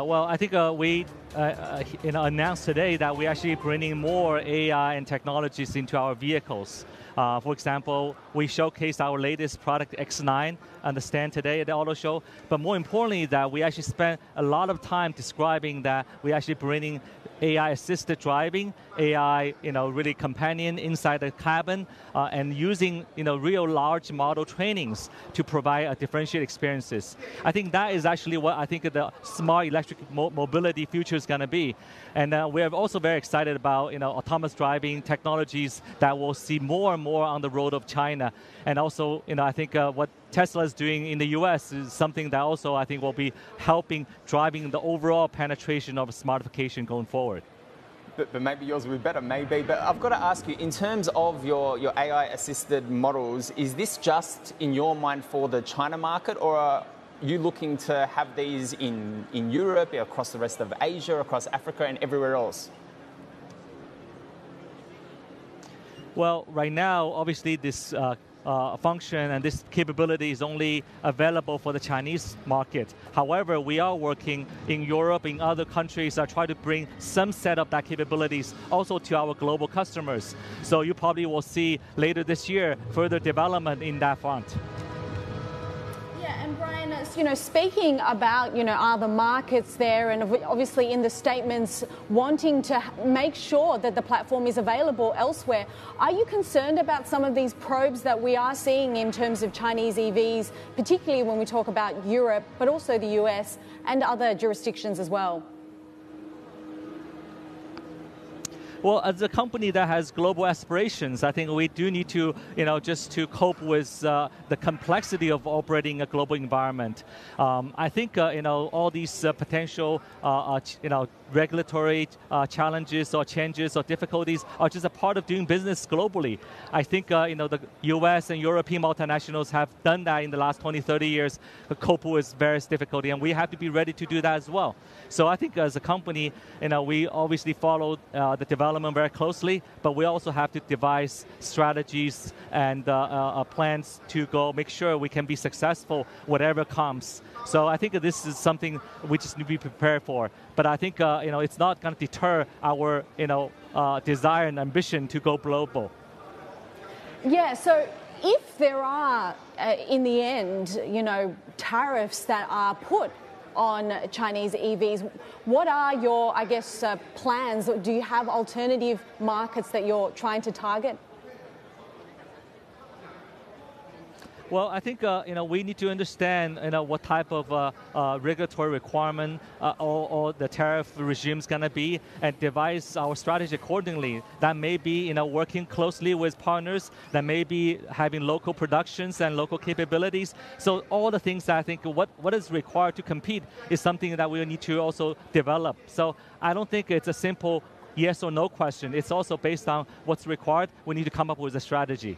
Well, I think we announced today that we're actually bringing more AI and technologies into our vehicles. For example, we showcased our latest product, X9, on the stand today at the auto show. But more importantly, that we actually spent a lot of time describing that we're actually bringing AI-assisted driving, AI, really companion inside the cabin, and using, real large model trainings to provide differentiated experiences. I think that is actually what I think the smart electric mobility future is going to be. And we're also very excited about, autonomous driving technologies that we'll see more and more on the road of China. And also, I think what Tesla is doing in the US is something that also I think will be helping driving the overall penetration of smartification going forward. But maybe yours will be better, maybe. But I've got to ask you, in terms of your AI-assisted models, is this just in your mind for the China market, or are you looking to have these in Europe, across the rest of Asia, across Africa, and everywhere else? Well, right now, obviously, this function and this capability is only available for the Chinese market. However, we are working in Europe, in other countries, try to bring some set of that capabilities also to our global customers. So you probably will see later this year further development in that front. Yeah, and Brian, speaking about, are the markets there, and obviously in the statements wanting to make sure that the platform is available elsewhere, are you concerned about some of these probes that we are seeing in terms of Chinese EVs, particularly when we talk about Europe, but also the US and other jurisdictions as well? Well, as a company that has global aspirations, I think we do need to, just to cope with the complexity of operating a global environment. I think, all these potential, regulatory challenges or changes or difficulties are just a part of doing business globally. I think, the US and European multinationals have done that in the last 20, 30 years, cope with various difficulties, and we have to be ready to do that as well. So I think as a company, we obviously follow the development very closely, but we also have to devise strategies and plans to go make sure we can be successful whatever comes. So I think this is something we just need to be prepared for. But I think it's not going to deter our desire and ambition to go global. Yeah. So if there are in the end, tariffs that are put on Chinese EVs, what are your, plans? Do you have alternative markets that you're trying to target? Well, I think we need to understand what type of regulatory requirement or the tariff regime is going to be, and devise our strategy accordingly. That may be working closely with partners. That may be having local productions and local capabilities. So all the things that I think what is required to compete is something that we need to also develop. So I don't think it's a simple yes or no question. It's also based on what's required. We need to come up with a strategy.